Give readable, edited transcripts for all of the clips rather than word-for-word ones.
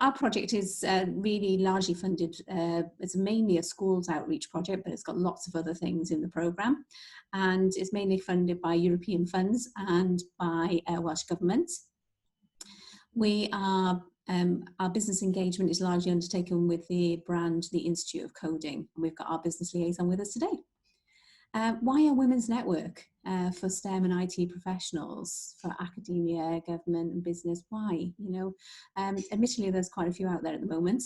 Our project is really largely funded, it's mainly a schools outreach project, but it's got lots of other things in the programme. And it's mainly funded by European funds and by Welsh Government. We are, our business engagement is largely undertaken with the brand, the Institute of Coding. And we've got our business liaison with us today. Why a women's network for STEM and IT professionals, for academia, government and business? Why? You know, admittedly, there's quite a few out there at the moment.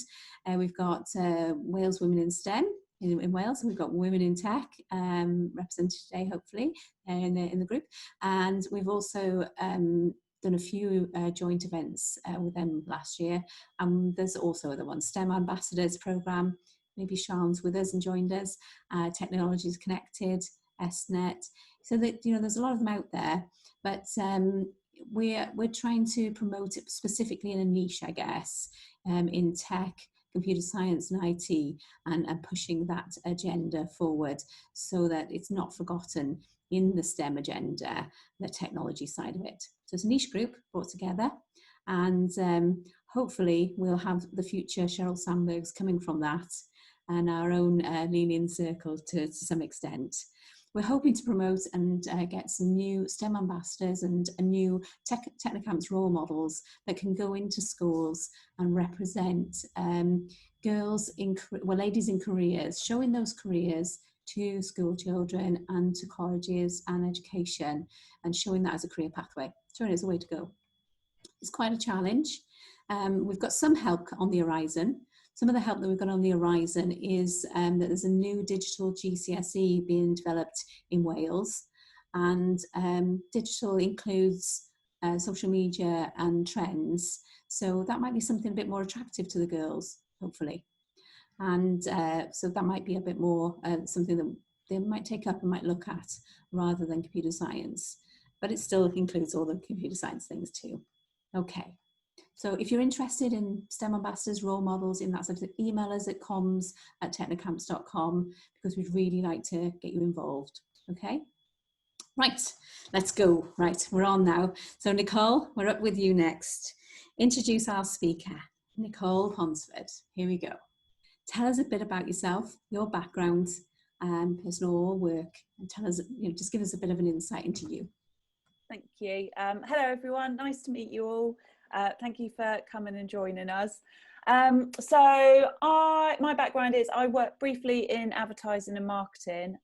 We've got Wales Women in STEM in Wales, and we've got Women in Tech represented today, hopefully, in the group. And we've also done a few joint events with them last year. There's also other ones, STEM Ambassadors Programme. Maybe Sean's with us and joined us. Technologies Connected, SNet. So that, you know, there's a lot of them out there, but we're trying to promote it specifically in a niche, I guess, in tech, computer science and IT, and pushing that agenda forward so that it's not forgotten in the STEM agenda, the technology side of it. So it's a niche group brought together, and hopefully we'll have the future Sheryl Sandbergs coming from that, and our own lean-in circle to some extent. We're hoping to promote and get some new STEM ambassadors and a new Technocamps role models that can go into schools and represent girls in, well, ladies in careers, showing those careers to school children and to colleges and education, and showing that as a career pathway, showing it as a way to go. It's quite a challenge. We've got some help on the horizon. Some of the help that we've got on the horizon is that there's a new digital GCSE being developed in Wales, and digital includes social media and trends, so that might be something a bit more attractive to the girls, hopefully. And so that might be a bit more something that they might take up and might look at rather than computer science, but it still includes all the computer science things too. Okay. So if you're interested in STEM ambassadors, role models in that sort of, email us at comms@technocamps.com, because we'd really like to get you involved. Okay, right, let's go. Right, we're on now. So Nicole, we're up with you next. Introduce our speaker, Nicole Ponsford. Here we go. Tell us a bit about yourself, your background, personal or work, and tell us, you know, just give us a bit of an insight into you. Thank you. Hello everyone, nice to meet you all. Thank you for coming and joining us. So my background is I worked briefly in advertising and marketing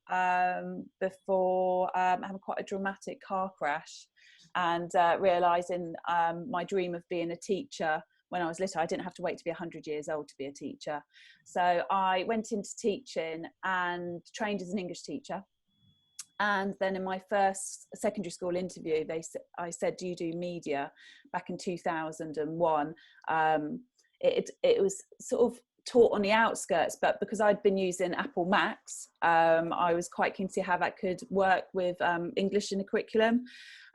before having quite a dramatic car crash and realising my dream of being a teacher when I was little. I didn't have to wait to be 100 years old to be a teacher. So I went into teaching and trained as an English teacher. And then in my first secondary school interview, I said, do you do media? Back in 2001. It was sort of taught on the outskirts, but because I'd been using Apple Macs, I was quite keen to see how that could work with English in the curriculum.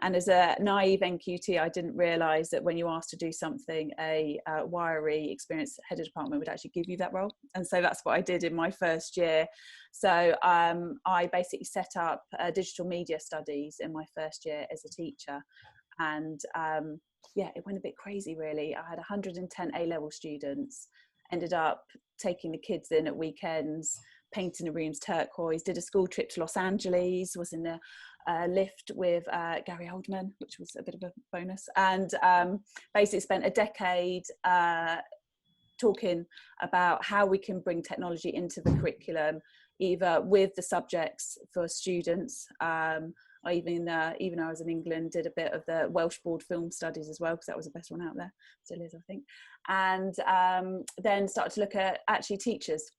And as a naive NQT, I didn't realise that when you asked to do something, a wiry, experienced head of department would actually give you that role. And so that's what I did in my first year. So I basically set up digital media studies in my first year as a teacher. And yeah, it went a bit crazy, really. I had 110 A-level students, ended up taking the kids in at weekends, painting the rooms turquoise, did a school trip to Los Angeles, was in the lift with Gary Oldman, which was a bit of a bonus, and basically spent a decade talking about how we can bring technology into the curriculum, either with the subjects for students. I even though I was in England, did a bit of the Welsh Board Film Studies as well, because that was the best one out there, still is, I think. And then started to look at actually teachers.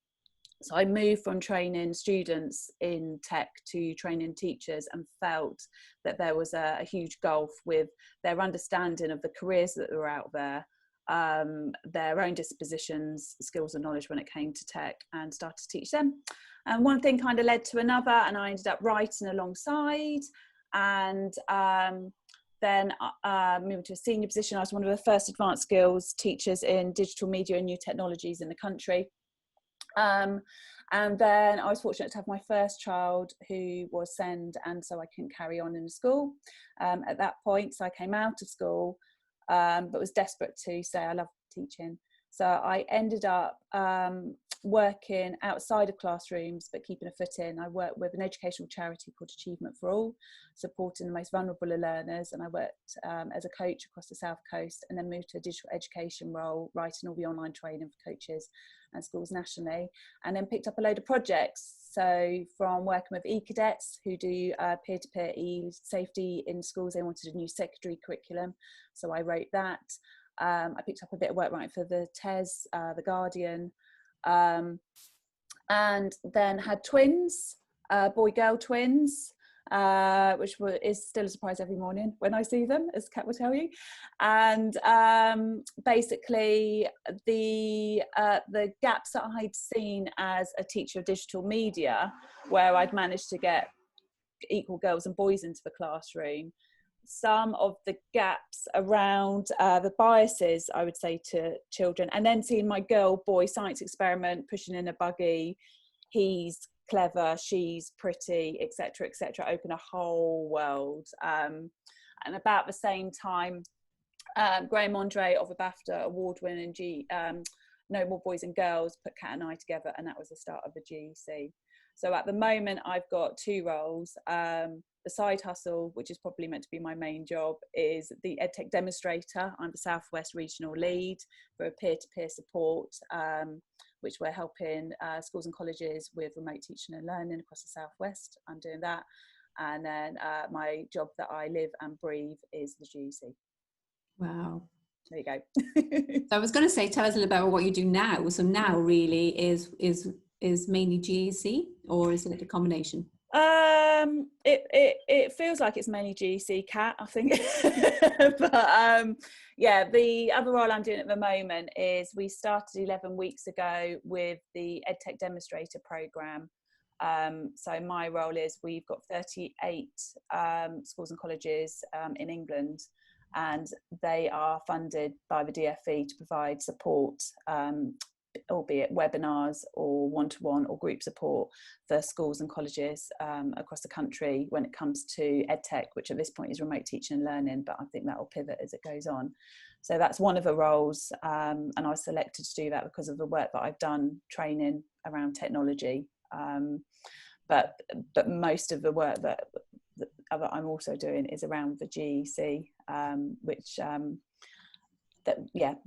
So I moved from training students in tech to training teachers, and felt that there was a huge gulf with their understanding of the careers that were out there, their own dispositions, skills and knowledge when it came to tech, and started to teach them. And one thing kind of led to another, and I ended up writing alongside, and then moved to a senior position. I was one of the first advanced skills teachers in digital media and new technologies in the country. And And then I was fortunate to have my first child who was SEND, and so I couldn't carry on in the school at that point. So I came out of school, but was desperate to say I love teaching. So I ended up working outside of classrooms, but keeping a foot in. I worked with an educational charity called Achievement for All, supporting the most vulnerable of learners. And I worked as a coach across the South Coast, and then moved to a digital education role, writing all the online training for coaches and schools nationally, and then picked up a load of projects. So from working with e-cadets who do peer-to-peer e-safety in schools, they wanted a new secondary curriculum. So I wrote that. I picked up a bit of work writing for the TES, the Guardian, and then had twins, boy-girl twins, which is still a surprise every morning when I see them, as Kat will tell you. And basically the gaps that I'd seen as a teacher of digital media, where I'd managed to get equal girls and boys into the classroom, some of the gaps around the biases, I would say, to children, and then seeing my girl-boy science experiment, pushing in a buggy, he's clever, she's pretty, etc., etc., open a whole world. And about the same time, Graham Andre of a BAFTA award-winning No More Boys and Girls put Kat and I together, and that was the start of the GEC. So at the moment, I've got two roles. The side hustle, which is probably meant to be my main job, is the EdTech demonstrator. I'm the Southwest Regional Lead for a peer-to-peer support, which we're helping schools and colleges with remote teaching and learning across the Southwest. I'm doing that. And then my job that I live and breathe is the GEC. Wow. There you go. So I was going to say, tell us a little bit about what you do now. So now really is mainly GEC, or is it a combination? It feels like it's mainly GEC, Kat, I think. But yeah, the other role I'm doing at the moment is we started 11 weeks ago with the EdTech demonstrator program. So my role is we've got 38 schools and colleges in England, and they are funded by the DFE to provide support, albeit webinars or one-to-one or group support for schools and colleges across the country when it comes to EdTech, which at this point is remote teaching and learning, but I think that will pivot as it goes on. So that's one of the roles, and I was selected to do that because of the work that I've done training around technology. But most of the work that I'm also doing is around the GEC, which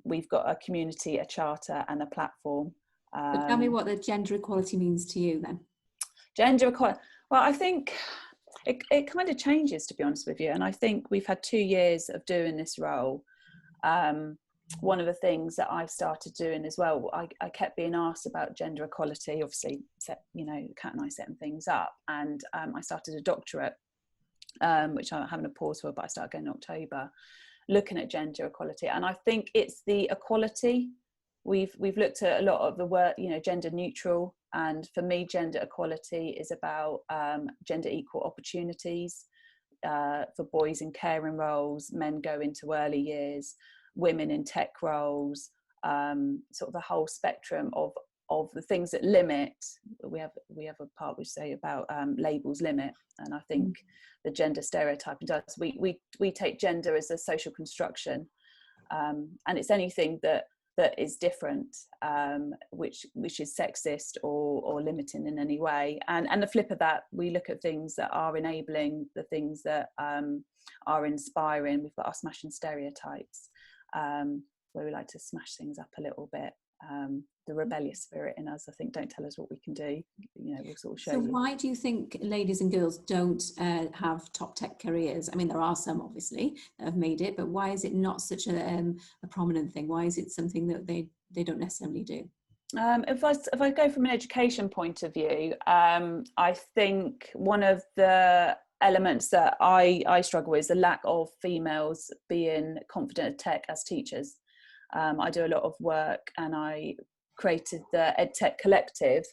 we've got a community, a charter and a platform. But tell me what the gender equality means to you then. Gender equality, well, I think it kind of changes, to be honest with you, and I think we've had 2 years of doing this role. One of the things that I've started doing as well, I kept being asked about gender equality, obviously, Kat and I setting things up, and I started a doctorate, which I'm having a pause for, but I started going in October, looking at gender equality. And I think it's the equality. We've looked at a lot of the work, gender neutral, and for me, gender equality is about gender equal opportunities for boys in caring roles, men go into early years, women in tech roles, sort of the whole spectrum of the things that limit. We have a part which say about labels limit, and I think the gender stereotyping does. We take gender as a social construction, and it's anything that is different, which is sexist or limiting in any way. And the flip of that, we look at things that are enabling, the things that are inspiring. We've got our smashing stereotypes, where we like to smash things up a little bit. The rebellious spirit in us, I think, don't tell us what we can do. We'll sort of show you. So why do you think ladies and girls don't have top tech careers? I mean, there are some obviously that have made it, but why is it not such a prominent thing? Why is it something that they don't necessarily do? If I go from an education point of view, I think one of the elements that I struggle with is the lack of females being confident at tech as teachers. I do a lot of work, and I created the EdTech Collective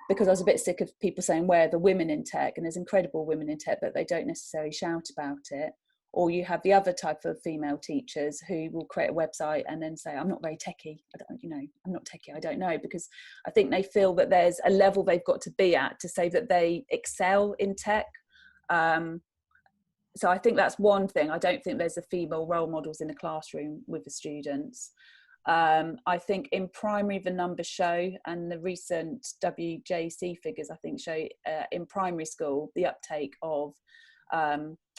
because I was a bit sick of people saying, where are the women in tech? And there's incredible women in tech, but they don't necessarily shout about it. Or you have the other type of female teachers who will create a website and then say, I'm not very techie, I'm not techie, I don't know, because I think they feel that there's a level they've got to be at to say that they excel in tech. So I think that's one thing. I don't think there's a female role models in the classroom with the students. I think in primary the numbers show, and the recent WJC figures I think show in primary school the uptake of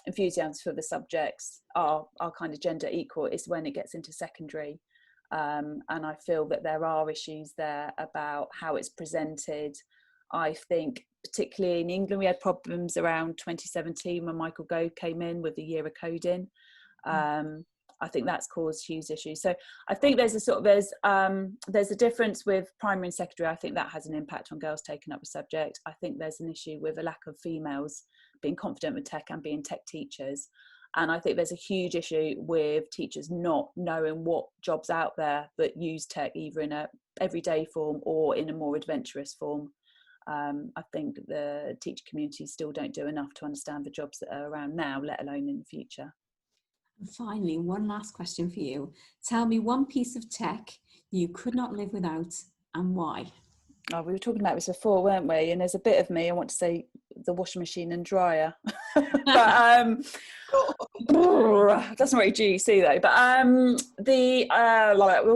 enthusiasm for the subjects are kind of gender equal. It's when it gets into secondary, and I feel that there are issues there about how it's presented. I think particularly in England we had problems around 2017 when Michael Gove came in with the year of coding. I think that's caused huge issues. So I think there's a difference with primary and secondary. I think that has an impact on girls taking up the subject. I think there's an issue with a lack of females being confident with tech and being tech teachers. And I think there's a huge issue with teachers not knowing what jobs out there that use tech either in a everyday form or in a more adventurous form. I think the teacher community still don't do enough to understand the jobs that are around now, let alone in the future. And finally, one last question for you. Tell me one piece of tech you could not live without and why. Oh, we were talking about this before, weren't we? And there's a bit of me, I want to say the washing machine and dryer. But that's not very GC though. But the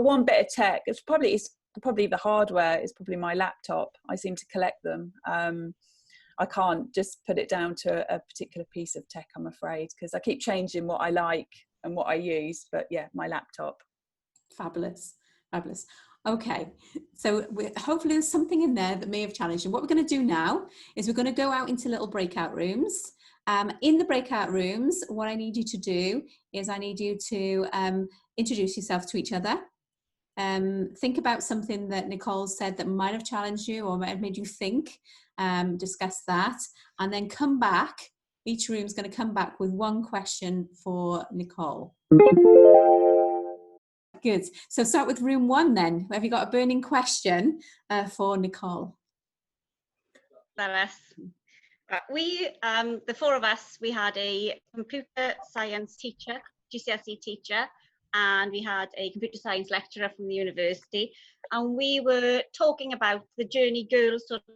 one bit of tech, it's probably the hardware, is probably my laptop. I seem to collect them. I can't just put it down to a particular piece of tech, I'm afraid, because I keep changing what I like and what I use. But yeah, my laptop. Fabulous, fabulous. Okay, so hopefully there's something in there that may have challenged you. What we're going to do now is we're going to go out into little breakout rooms. In the breakout rooms, what I need you to do is I need you to introduce yourself to each other. Think about something that Nicole said that might have challenged you or might have made you think. Discuss that, and then come back. Each room is going to come back with one question for Nicole. Good. So start with room one then. Have you got a burning question for Nicole? We, the four of us, we had a computer science teacher, GCSE teacher, and we had a computer science lecturer from the university, and we were talking about the journey girls sort of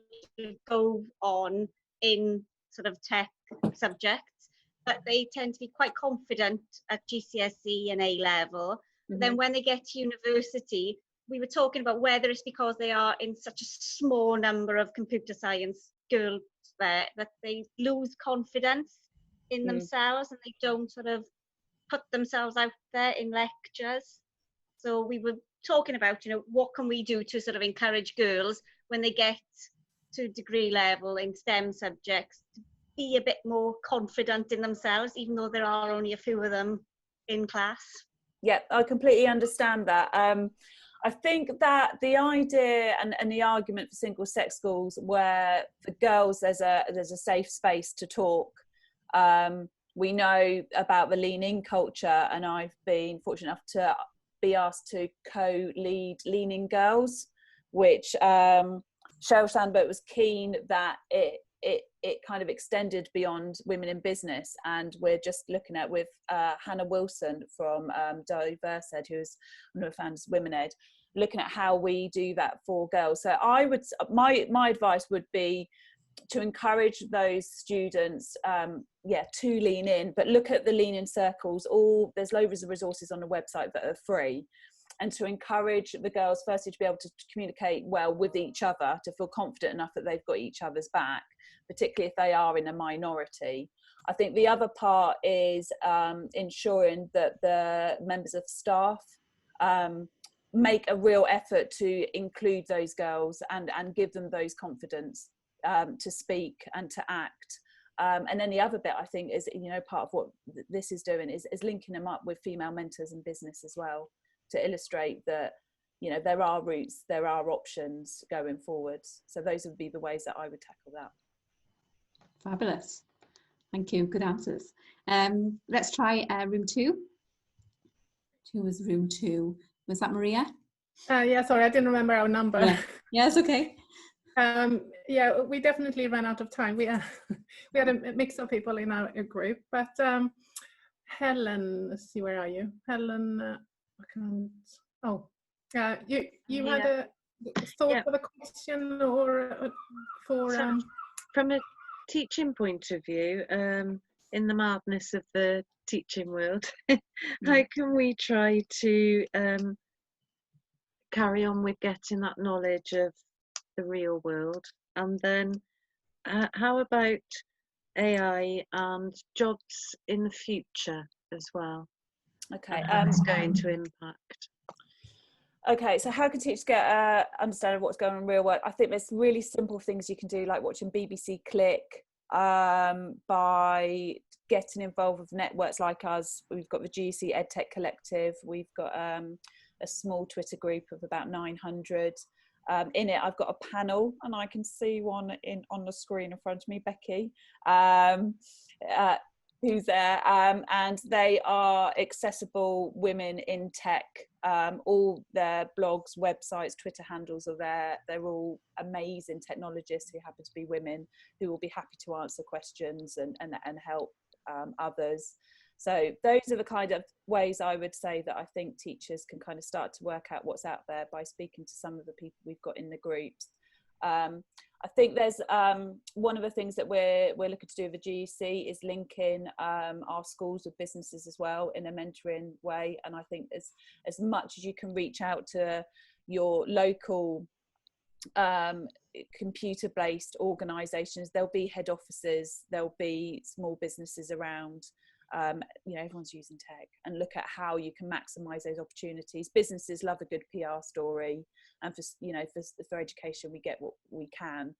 go on in sort of tech subjects, but they tend to be quite confident at GCSE and A level. Mm-hmm. Then when they get to university, we were talking about whether it's because they are in such a small number of computer science girls there that they lose confidence in themselves and they don't sort of put themselves out there in lectures. So we were talking about, what can we do to sort of encourage girls when they get to degree level in STEM subjects to be a bit more confident in themselves, even though there are only a few of them in class. Yeah, I completely understand that. I think that the idea and the argument for single sex schools where for girls there's a safe space to talk. We know about the lean in culture, and I've been fortunate enough to be asked to co-lead Lean In Girls, which Sheryl Sandberg was keen that it kind of extended beyond women in business, and we're just looking at with Hannah Wilson from Diverse Ed, who's one of the founders of Women Ed, looking at how we do that for girls. So my advice would be to encourage those students to lean in, but look at the lean in circles. There's loads of resources on the website that are free, and to encourage the girls firstly to be able to communicate well with each other, to feel confident enough that they've got each other's back, particularly if they are in a minority. I think the other part is ensuring that the members of staff make a real effort to include those girls and give them those confidence to speak and to act. And then the other bit I think is, part of what this is doing is linking them up with female mentors in business as well, to illustrate that, there are routes, there are options going forwards. So those would be the ways that I would tackle that. Fabulous. Thank you. Good answers. Let's try room two. Who was room two? Was that Maria? Yeah, sorry, I didn't remember our number. Yeah, it's okay. Yeah, we definitely ran out of time. We had a mix of people in our group, but Helen, let's see, where are you? Helen, I can't, oh, you had Yeah. a thought Yeah. of a question or for... So, from a teaching point of view, in the madness of the teaching world, how can we try to carry on with getting that knowledge of the real world? And then how about AI and jobs in the future as well? Okay. And how it's going to impact. Okay, so how can teachers get understanding of what's going on in real world? I think there's really simple things you can do, like watching BBC Click, by getting involved with networks like us. We've got the GC EdTech Collective. We've got a small Twitter group of about 900. In it, I've got a panel, and I can see one on the screen in front of me, Becky, who's there, and they are accessible women in tech. All their blogs, websites, Twitter handles are there. They're all amazing technologists who happen to be women, who will be happy to answer questions and help others. So those are the kind of ways I would say that I think teachers can kind of start to work out what's out there by speaking to some of the people we've got in the groups. I think there's one of the things that we're looking to do with the GEC is linking our schools with businesses as well in a mentoring way. And I think as much as you can reach out to your local computer-based organisations, there'll be head offices, there'll be small businesses around. You know, everyone's using tech, and look at how you can maximise those opportunities. Businesses love a good PR story, and for education we get what we can.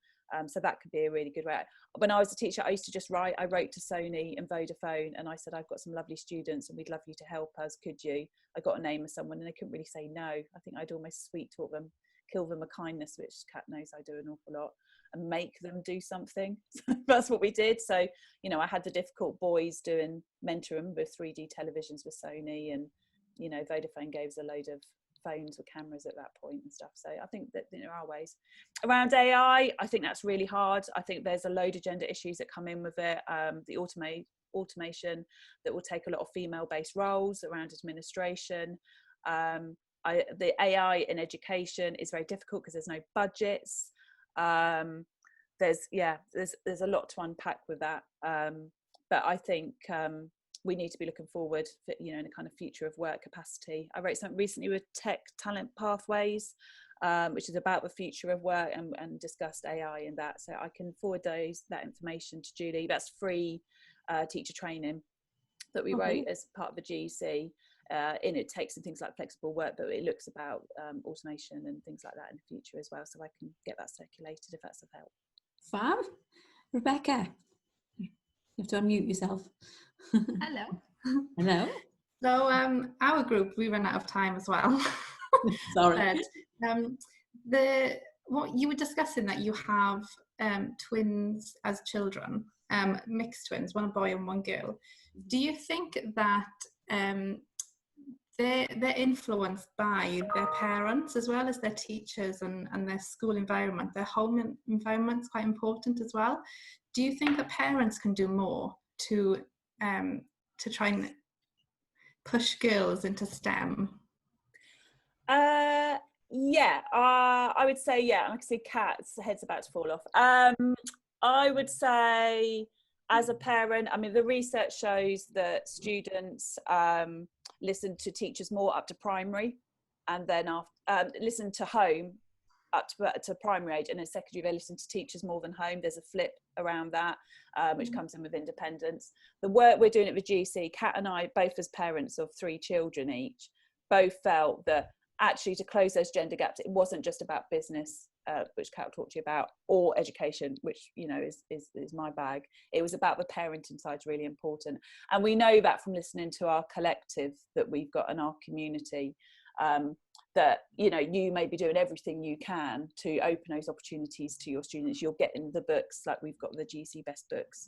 So that could be a really good way. When I was a teacher, I used to just write. I wrote to Sony and Vodafone, and I said, I've got some lovely students, and we'd love you to help us. Could you? I got a name of someone, and they couldn't really say no. I think I'd almost sweet talk them, kill them a kindness, which Kat knows I do an awful lot, and make them do something. That's what we did. So, you know, I had the difficult boys doing mentoring with 3D televisions with Sony, and, you know, Vodafone gave us a load of phones with cameras at that point and stuff. So I think that there are ways around AI. I think that's really hard. I think there's a load of gender issues that come in with it. The automation that will take a lot of female-based roles around administration. The AI in education is very difficult because there's no budgets. There's a lot to unpack with that, but I think we need to be looking forward for, you know, in a kind of future of work capacity. I wrote something recently with Tech Talent Pathways, which is about the future of work, and discussed AI in that. So I can forward that information to Julie. That's free teacher training that we wrote as part of the GEC. In it takes some things like flexible work, but it looks about automation and things like that in the future as well. So I can get that circulated if that's of help. Fab. Rebecca, you have to unmute yourself. Hello. Hello. So our group, we ran out of time as well. Sorry. But what you were discussing, that you have twins as children, mixed twins, one boy and one girl. Do you think that they're influenced by their parents as well as their teachers and their school environment? Their home environment's quite important as well. Do you think that parents can do more to try and push girls into STEM? Yeah, I would say, yeah. I can see Kat's head's about to fall off. I would say, as a parent, I mean, the research shows that students listen to teachers more up to primary, and then listen to home up to primary age, and in secondary they listen to teachers more than home. There's a flip around that, which comes in with independence. The work we're doing at the GC, Kat and I, both as parents of 3 children each, both felt that actually to close those gender gaps, it wasn't just about business, which Kat talked to you about, or education, which, you know, is my bag. It was about the parenting side's really important. And we know that from listening to our collective that we've got in our community, that, you know, you may be doing everything you can to open those opportunities to your students. You're getting the books, like we've got the GC best books,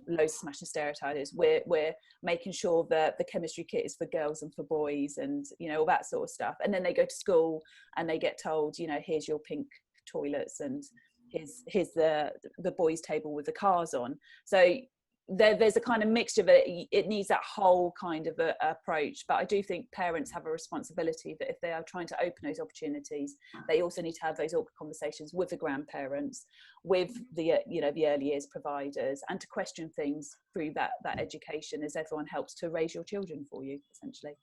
loads of smashing stereotypes. We're making sure that the chemistry kit is for girls and for boys, and, you know, all that sort of stuff. And then they go to school and they get told, you know, here's your pink toilets, and here's the boys' table with the cars on. So there's a kind of mixture of it. It needs that whole kind of approach, but I do think parents have a responsibility that if they are trying to open those opportunities, they also need to have those awkward conversations with the grandparents, with the the early years providers, and to question things through that education, as everyone helps to raise your children for you, essentially.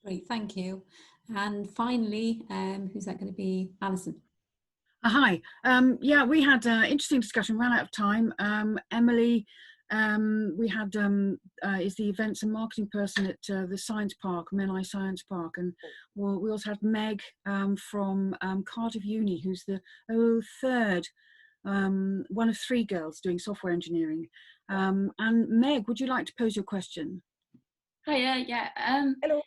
Great, thank you. And finally, who's that going to be? Alison. Hi. Yeah, we had an interesting discussion, ran out of time. Emily, we had is the events and marketing person at the Science Park, Menai Science Park, and we also had Meg from Cardiff Uni, who's the third one of 3 girls doing software engineering. And Meg, would you like to pose your question? Hiya, yeah. Hello.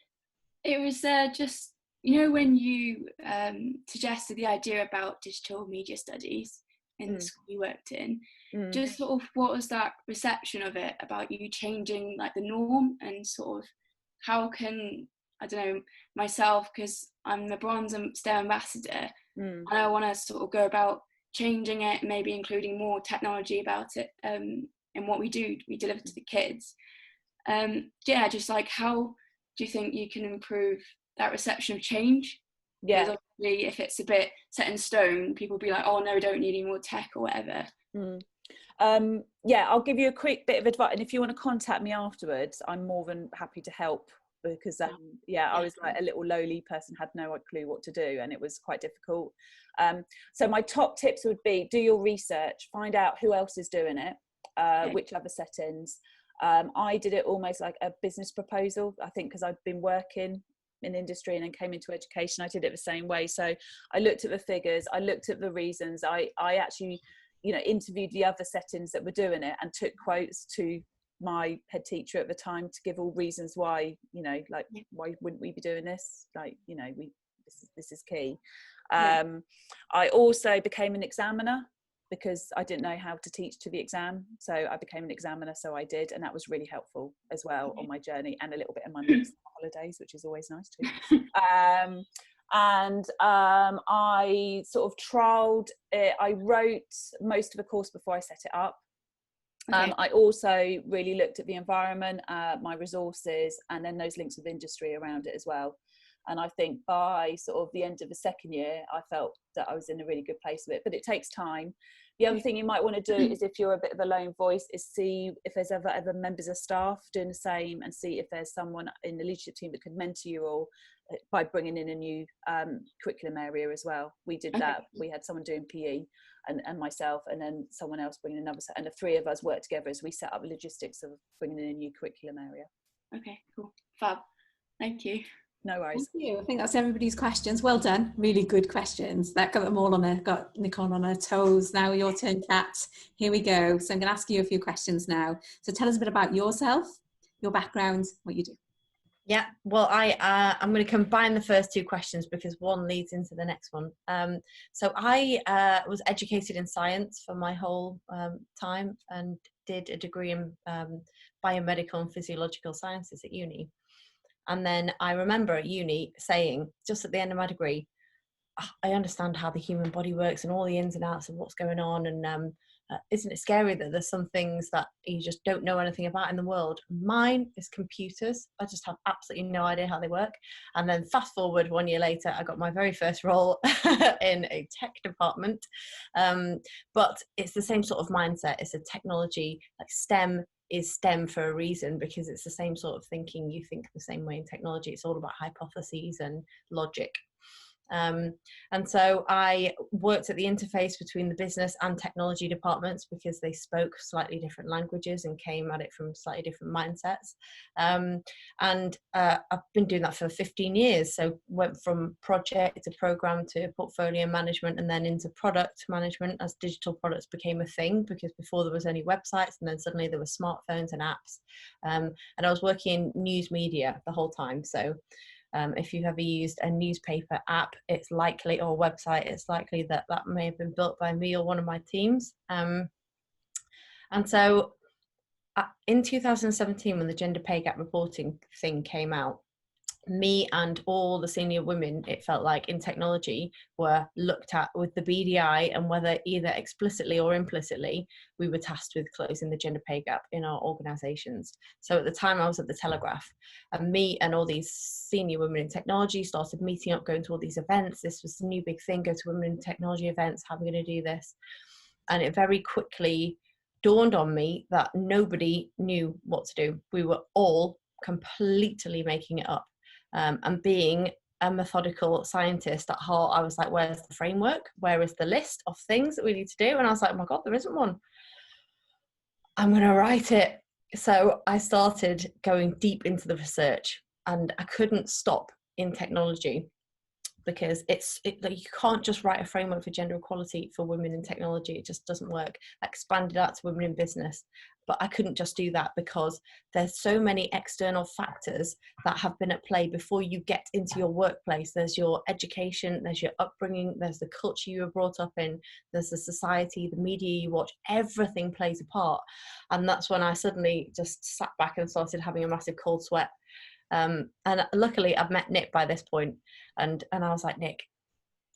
It was just, when you suggested the idea about digital media studies in the school you worked in, just sort of what was that reception of it about you changing like the norm, and sort of how can, I don't know, myself, because I'm the Bronze STEM ambassador, and I want to sort of go about changing it, maybe including more technology about it in what we deliver to the kids. Yeah, just like how do you think you can improve that reception of change? Yeah. Because obviously if it's a bit set in stone, people will be like, oh no, we don't need any more tech or whatever. Yeah, I'll give you a quick bit of advice, and if you want to contact me afterwards, I'm more than happy to help, because I was like a little lowly person, had no clue what to do, and it was quite difficult. So my top tips would be, do your research, find out who else is doing it, which other settings. I did it almost like a business proposal, I think, because I'd been working in industry and then came into education. I did it the same way. So I looked at the figures, I looked at the reasons, I actually interviewed the other settings that were doing it, and took quotes to my head teacher at the time to give all reasons why, why wouldn't we be doing this? Like, this is key. I also became an examiner, because I didn't know how to teach to the exam. So I became an examiner, so I did, and that was really helpful as well on my journey, and a little bit of money on holidays, which is always nice too. I sort of trialled it. I wrote most of the course before I set it up. I also really looked at the environment, my resources, and then those links with industry around it as well. And I think by sort of the end of the second year, I felt that I was in a really good place with it, but it takes time. The other thing you might want to do is, if you're a bit of a lone voice, is see if there's other members of staff doing the same, and see if there's someone in the leadership team that could mentor you all by bringing in a new curriculum area as well. We did that. We had someone doing PE and myself, and then someone else bringing another set, and the 3 of us worked together as we set up the logistics of bringing in a new curriculum area. Okay, cool. Fab. Thank you. No worries. Thank you. I think that's everybody's questions. Well done. Really good questions. That got them all got Nicole on her toes. Now your turn, Kat. Here we go. So I'm going to ask you a few questions now. So tell us a bit about yourself, your background, what you do. Yeah, well, I'm going to combine the first 2 questions because one leads into the next one. So I was educated in science for my whole time, and did a degree in biomedical and physiological sciences at uni. And then I remember at uni saying, just at the end of my degree, I understand how the human body works and all the ins and outs of what's going on. And isn't it scary that there's some things that you just don't know anything about in the world? Mine is computers. I just have absolutely no idea how they work. And then fast forward 1 year later, I got my very first role in a tech department. But it's the same sort of mindset. It's a technology, like STEM is STEM for a reason, because it's the same sort of thinking. You think the same way in technology. It's all about hypotheses and logic. And so I worked at the interface between the business and technology departments, because they spoke slightly different languages and came at it from slightly different mindsets. I've been doing that for 15 years. So went from project to program to portfolio management, and then into product management as digital products became a thing, because before there was only websites, and then suddenly there were smartphones and apps. And I was working in news media the whole time. So if you've ever used a newspaper app, it's likely, or website, it's likely that that may have been built by me or one of my teams. And so in 2017, when the gender pay gap reporting thing came out, me and all the senior women, it felt like, in technology were looked at with the beady eye, and whether either explicitly or implicitly we were tasked with closing the gender pay gap in our organisations. So at the time I was at the Telegraph, and me and all these senior women in technology started meeting up, going to all these events. This was the new big thing, go to women in technology events, how are we going to do this? And it very quickly dawned on me that nobody knew what to do. We were all completely making it up. And being a methodical scientist at heart, I was like, where's the framework? Where is the list of things that we need to do? And I was like, oh my God, there isn't one. I'm going to write it. So I started going deep into the research, and I couldn't stop in technology, because like, you can't just write a framework for gender equality for women in technology. It just doesn't work. I expanded out to women in business, but I couldn't just do that, because there's so many external factors that have been at play before you get into your workplace. There's your education, there's your upbringing, there's the culture you were brought up in, there's the society, the media you watch, everything plays a part. And that's when I suddenly just sat back and started having a massive cold sweat. And luckily I've met Nic by this point, and I was like, Nic,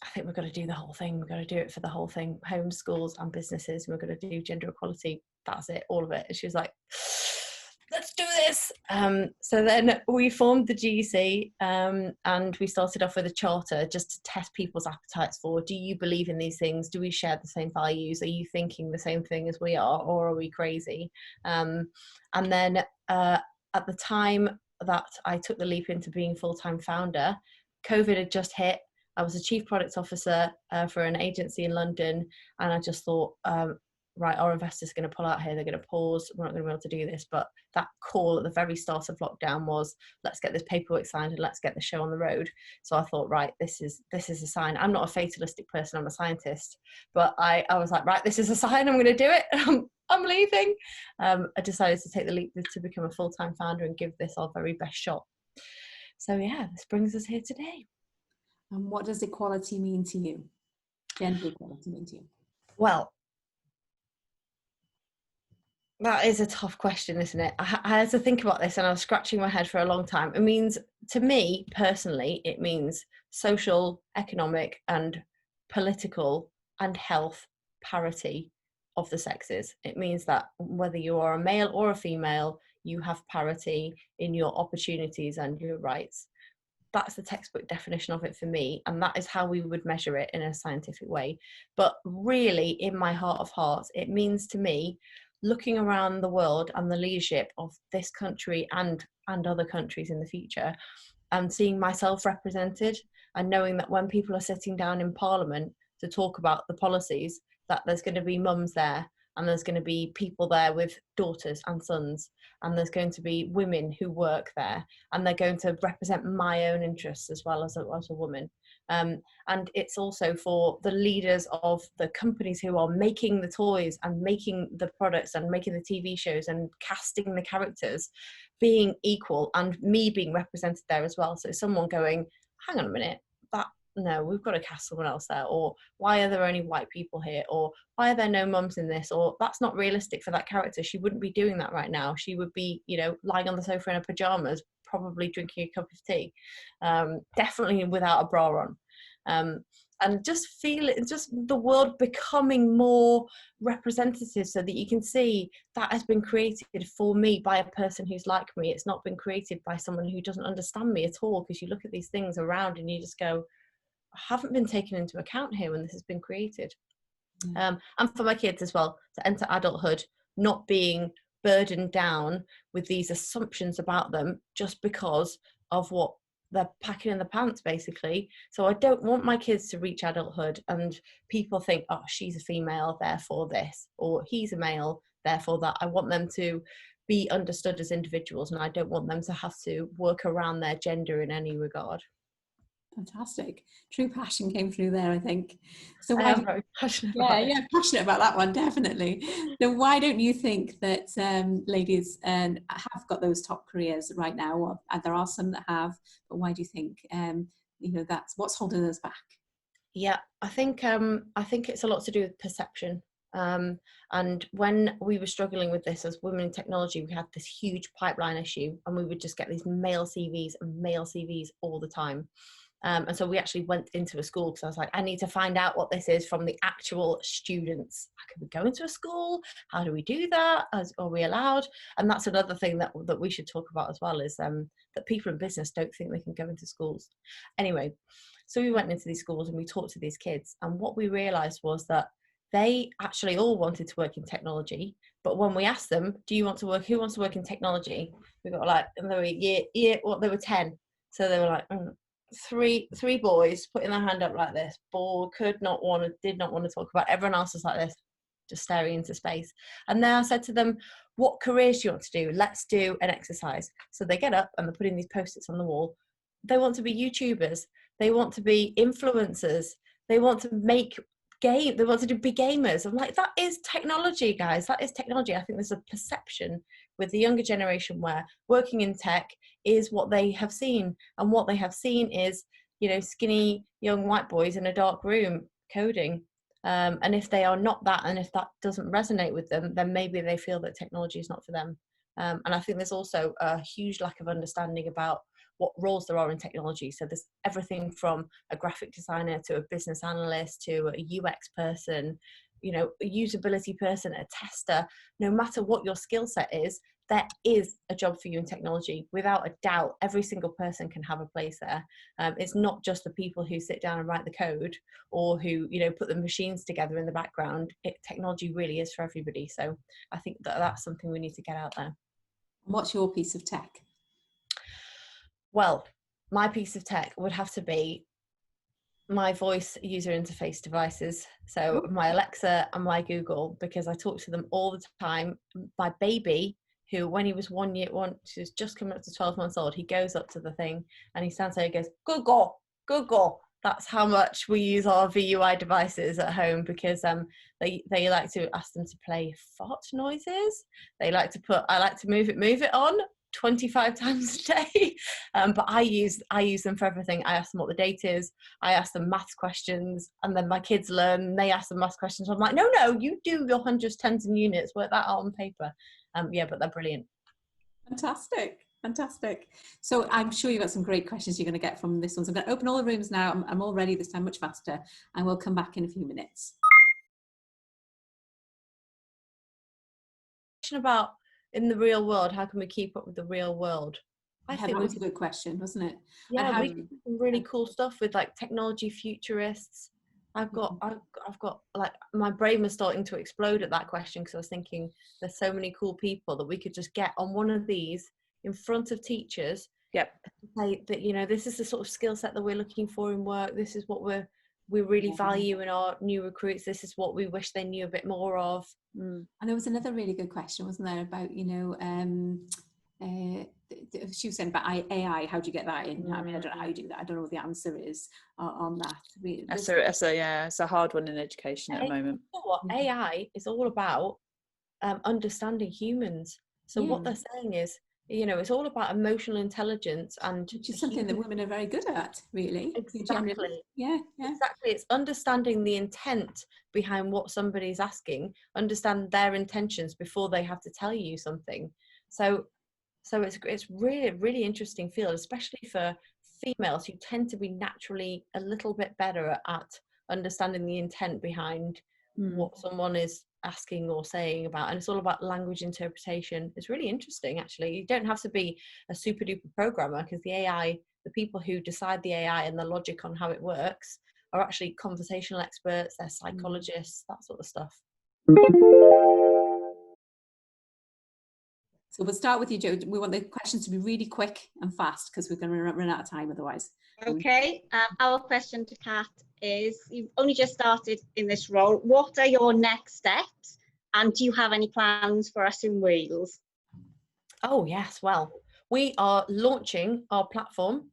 I think we've got to do the whole thing. We've got to do it for the whole thing, homes, schools and businesses. We're going to do gender equality. That's it, all of it. And she was like, let's do this. So then we formed the GEC, and we started off with a charter just to test people's appetites for, do you believe in these things? Do we share the same values? Are you thinking the same thing as we are, or are we crazy? And then at the time that I took the leap into being full-time founder, COVID had just hit. I was a chief product officer for an agency in London, and I just thought, right, our investors are going to pull out here, they're going to pause, we're not going to be able to do this. But that call at the very start of lockdown was, let's get this paperwork signed and let's get the show on the road. So I thought, right, this is a sign. I'm not a fatalistic person, I'm a scientist, but I was like, right, this is a sign, I'm going to do it. I'm leaving. I decided to take the leap to become a full-time founder and give this our very best shot. So yeah, this brings us here today. And what does equality mean to you? Gender equality mean to you? Well, that is a tough question, isn't it? I had to think about this, and I was scratching my head for a long time. It means, to me personally, it means social, economic and political and health parity of the sexes. It means that whether you are a male or a female, you have parity in your opportunities and your rights. That's the textbook definition of it for me, and that is how we would measure it in a scientific way. But really, in my heart of hearts, it means to me, looking around the world and the leadership of this country and other countries in the future, and seeing myself represented, and knowing that when people are sitting down in Parliament to talk about the policies, that there's going to be mums there, and there's going to be people there with daughters and sons, and there's going to be women who work there, and they're going to represent my own interests as well as a woman. And it's also for the leaders of the companies who are making the toys and making the products and making the TV shows and casting the characters, being equal, and me being represented there as well. So someone going, hang on a minute, no, we've got to cast someone else there, or why are there only white people here, or why are there no mums in this, or that's not realistic for that character, she wouldn't be doing that right now, she would be, you know, lying on the sofa in her pajamas, probably drinking a cup of tea, definitely without a bra on. And just feel it, just the world becoming more representative, so that you can see that has been created for me by a person who's like me. It's not been created by someone who doesn't understand me at all, because you look at these things around and you just go, haven't been taken into account here when this has been created. And for my kids as well, to enter adulthood not being burdened down with these assumptions about them just because of what they're packing in the pants, basically. So I don't want my kids to reach adulthood and people think, oh, she's a female, therefore this, or he's a male, therefore that. I want them to be understood as individuals, and I don't want them to have to work around their gender in any regard. Fantastic. True passion came through there, I think. So why I'm very passionate about it. Yeah, passionate about that one, definitely. So why don't you think that ladies have got those top careers right now? Or there are some that have, but why do you think you know, that's what's holding us back? Yeah, I think it's a lot to do with perception. And when we were struggling with this as women in technology, we had this huge pipeline issue, and we would just get these male CVs and male CVs all the time. And so we actually went into a school, because I was like, I need to find out what this is from the actual students. Can we go into a school? How do we do that? Are we allowed? And that's another thing that we should talk about as well, is that people in business don't think they can go into schools. Anyway, so we went into these schools and we talked to these kids, and what we realized was that they actually all wanted to work in technology. But when we asked them, who wants to work in technology? We got like, and they were 10. So they were like, three boys putting their hand up like this. Did not want to talk about. Everyone else was like this, just staring into space. And then I said to them, what careers do you want to do? Let's do an exercise. So they get up and they're putting these post-its on the wall. They want to be YouTubers. They want to be influencers. They want to make they wanted to be gamers. I'm like, that is technology, guys. That is technology. I think there's a perception with the younger generation where working in tech is what they have seen, and what they have seen is, skinny young white boys in a dark room coding. And if they are not that, and if that doesn't resonate with them, then maybe they feel that technology is not for them. And I think there's also a huge lack of understanding about what roles there are in technology. So there's everything from a graphic designer to a business analyst to a UX person, a usability person, a tester. No matter what your skill set is, there is a job for you in technology. Without a doubt, every single person can have a place there. It's not just the people who sit down and write the code, or who, put the machines together in the background. Technology really is for everybody. So I think that's something we need to get out there. What's your piece of tech? Well, my piece of tech would have to be my voice user interface devices. So my Alexa and my Google, because I talk to them all the time. My baby, who when he was she was just coming up to 12 months old, he goes up to the thing and he stands there and goes, Google, Google. That's how much we use our VUI devices at home, because they like to ask them to play fart noises. I like to move it on 25 times a day. But I use them for everything. I ask them what the date is. I ask them maths questions, and then my kids learn, and they ask them maths questions. I'm like, no, you do your hundreds, tens and units, work that out on paper. But they're brilliant. Fantastic. So I'm sure you've got some great questions you're going to get from this one. So I'm going to open all the rooms now. I'm all ready this time, much faster, and we'll come back in a few minutes. About in the real world, how can we keep up with the real world? I think that was a good question, wasn't it? Yeah, we do some really cool stuff with like technology futurists. I've got like, my brain was starting to explode at that question, because I was thinking there's so many cool people that we could just get on one of these in front of teachers. Yep. Say that, this is the sort of skill set that we're looking for in work. This is what we really value in our new recruits. This is what we wish they knew a bit more of. And there was another really good question, wasn't there, about, she was saying about AI, how do you get that in? I mean, I don't know how you do that. I don't know what the answer is on that. It's a hard one in education at the moment. You know what? AI is all about understanding humans. So what they're saying is, it's all about emotional intelligence, and which is something that women are very good at, really. Exactly. Yeah. Exactly. It's understanding the intent behind what somebody's asking, understand their intentions before they have to tell you something. So it's really, really interesting field, especially for females who tend to be naturally a little bit better at understanding the intent behind what someone is asking or saying about. And it's all about language interpretation. It's really interesting, actually. You don't have to be a super duper programmer, because the people who decide the AI and the logic on how it works are actually conversational experts, they're psychologists, that sort of stuff. So we'll start with you, Jo. We want the questions to be really quick and fast, because we're going to run out of time otherwise. Okay, our question to Kat is, you've only just started in this role. What are your next steps, and do you have any plans for us in Wales? Oh yes, well, we are launching our platform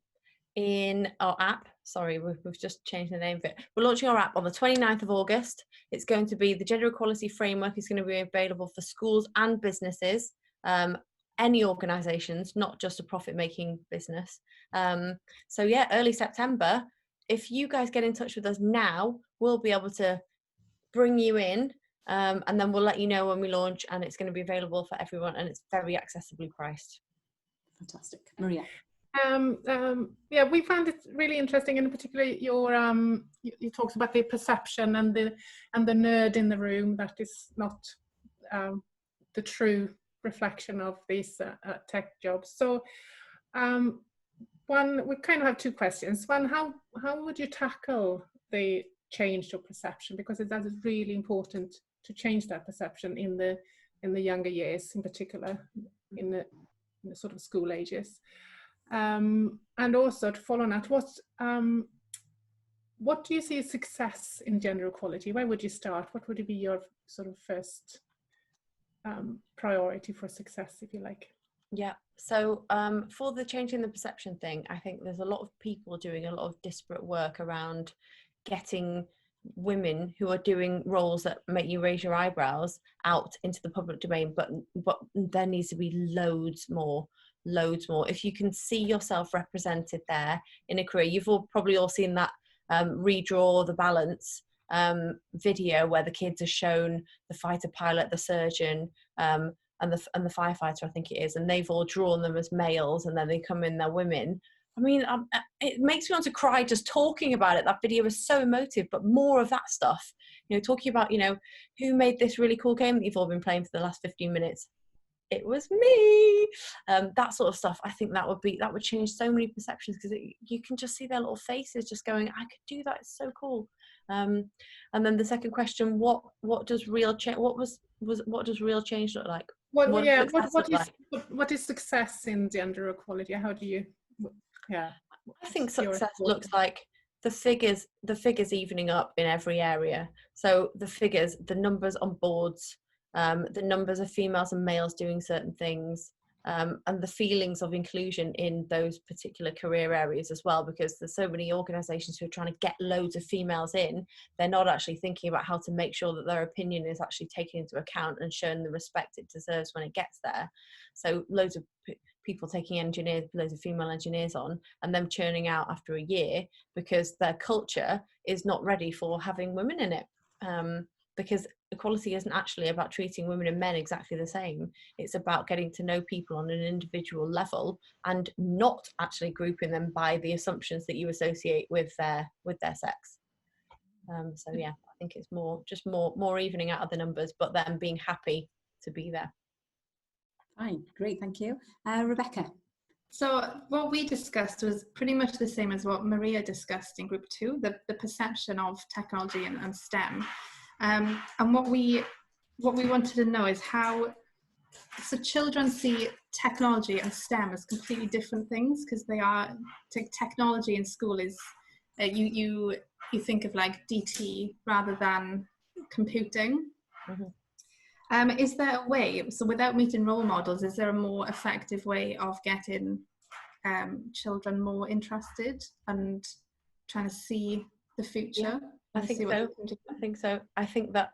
in our app. Sorry, we've just changed the name of it. We're launching our app on the 29th of August. It's going to be the gender equality framework. Is going to be available for schools and businesses. Any organizations, not just a profit-making business. So yeah, early September. If you guys get in touch with us now, we'll be able to bring you in And then we'll let you know when we launch, and it's going to be available for everyone, and it's very accessibly priced. Fantastic. Maria. Yeah, we found it really interesting, and in particular your you talked about the perception and the nerd in the room that is not the true reflection of these tech jobs. So one, we kind of have two questions. One, how would you tackle the change to perception, because that is really important to change that perception in the younger years, in particular in the sort of school ages. And also to follow on that, what do you see as success in gender equality? Where would you start? What would be your sort of first priority for success, if you like? Yeah, so for the change in the perception thing, I think there's a lot of people doing a lot of disparate work around getting women who are doing roles that make you raise your eyebrows out into the public domain, but there needs to be loads more. If you can see yourself represented there in a career, you've probably all seen that Redraw the Balance video where the kids are shown the fighter pilot, the surgeon, and the firefighter, I think it is, and they've all drawn them as males, and then they come in, they're women. I mean, it makes me want to cry just talking about it. That video was so emotive, but more of that stuff, you know, talking about, you know, who made this really cool game that you've all been playing for the last 15 minutes? It was me. That sort of stuff. I think that would change so many perceptions, because you can just see their little faces just going, I could do that. It's so cool. And then the second question, what does real change? What does real change look like? What is success in gender equality? How do you? Yeah, I think success looks like the figures evening up in every area. So the numbers on boards, the numbers of females and males doing certain things, and the feelings of inclusion in those particular career areas as well, because there's so many organisations who are trying to get loads of females in. They're not actually thinking about how to make sure that their opinion is actually taken into account and shown the respect it deserves when it gets there. So loads of people taking loads of female engineers on, and them churning out after a year because their culture is not ready for having women in it. Because equality isn't actually about treating women and men exactly the same. It's about getting to know people on an individual level and not actually grouping them by the assumptions that you associate with their sex. So yeah, I think it's more evening out of the numbers, but them being happy to be there. Fine, great, thank you. Rebecca. So what we discussed was pretty much the same as what Maria discussed in group 2, the perception of technology and STEM. And what we wanted to know is how, so children see technology and STEM as completely different things, because they are, technology in school is, you think of like DT rather than computing. Mm-hmm. Is there a way, so without meeting role models, is there a more effective way of getting children more interested and trying to see the future? Yeah, I think so. I think that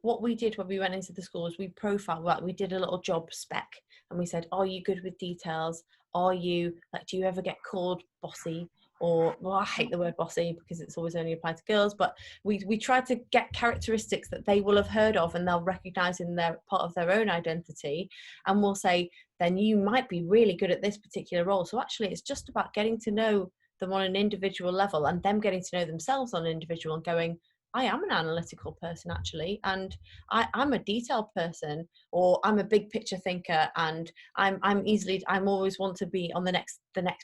what we did when we went into the schools, we profiled, well, we did a little job spec, and we said, are you good with details? Are you, like, do you ever get called bossy? Or, well, I hate the word bossy because it's always only applied to girls, but we tried to get characteristics that they will have heard of and they'll recognise in their part of their own identity, and we'll say, then you might be really good at this particular role. So actually it's just about getting to know them on an individual level, and them getting to know themselves on an individual and going, I am an analytical person actually, and I'm a detailed person, or I'm a big picture thinker, and I'm always want to be on the next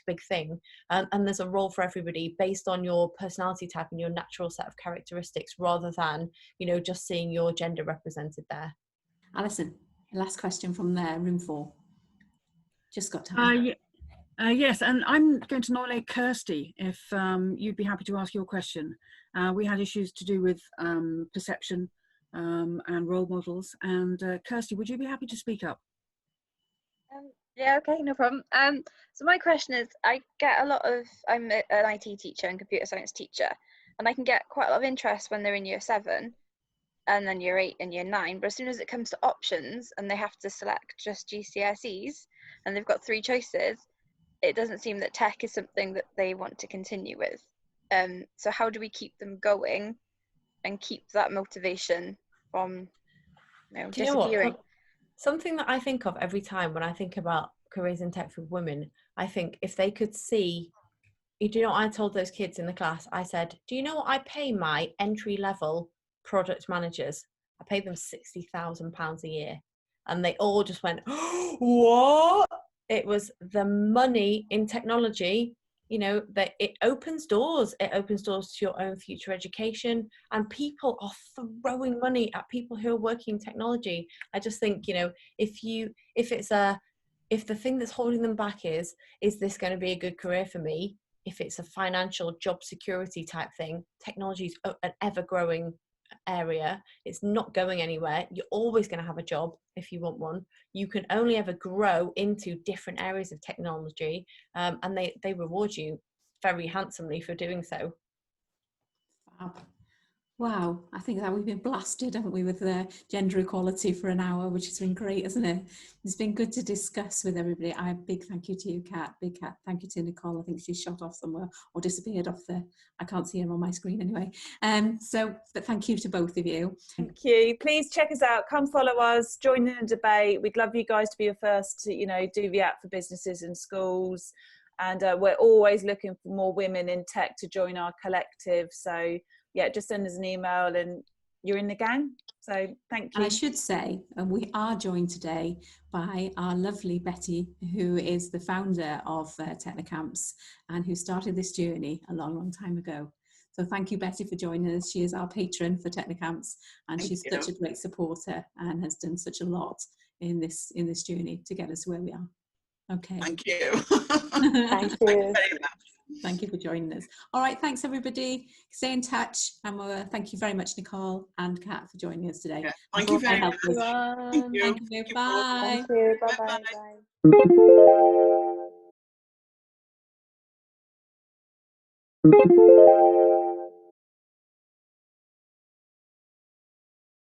big thing, and there's a role for everybody based on your personality type and your natural set of characteristics, rather than, you know, just seeing your gender represented there. Alison, last question from there, room 4. Just got time. Yes, and I'm going to nominate Kirsty if you'd be happy to ask your question. We had issues to do with perception and role models, and Kirsty, would you be happy to speak up? Yeah, okay, no problem. So my question is, I'm an IT teacher and computer science teacher, and I can get quite a lot of interest when they're in year 7 and then year 8 and year 9, but as soon as it comes to options and they have to select just GCSEs and they've got 3 choices, it doesn't seem that tech is something that they want to continue with. So how do we keep them going and keep that motivation from Do you know what? disappearing. Something that I think of every time when I think about careers in tech for women, I think if they could see, do you know what I told those kids in the class? I said, do you know what I pay my entry-level product managers? I pay them £60,000 a year. And they all just went, oh, what? It was the money in technology, you know, that it opens doors. It opens doors to your own future education, and people are throwing money at people who are working in technology. I just think, you know, if the thing that's holding them back is this going to be a good career for me? If it's a financial job security type thing, technology is an ever-growing area. It's not going anywhere. You're always going to have a job if you want one. You can only ever grow into different areas of technology, and they reward you very handsomely for doing so. Fab. Wow, I think that we've been blasted, haven't we, with gender equality for an hour, which has been great, isn't it? It's been good to discuss with everybody. Big thank you to you, Kat. Big thank you to Nicole. I think she's shot off somewhere or disappeared off I can't see her on my screen anyway. But thank you to both of you. Thank you. Please check us out. Come follow us. Join in the debate. We'd love you guys to be the first to, you know, do the app for businesses and schools. And we're always looking for more women in tech to join our collective. So yeah, just send us an email and you're in the gang. So thank you. And I should say, we are joined today by our lovely Betty, who is the founder of TechnoCamps and who started this journey a long, long time ago. So thank you, Betty, for joining us. She is our patron for TechnoCamps, and she's such a great supporter and has done such a lot in this journey to get us where we are. Okay. Thank you. Thank you. Thank you for joining us. All right, thanks everybody. Stay in touch, and thank you very much, Nicole and Kat, for joining us today. Yeah, thank you very much. Thank you. Bye. Thank you. Bye-bye. Bye.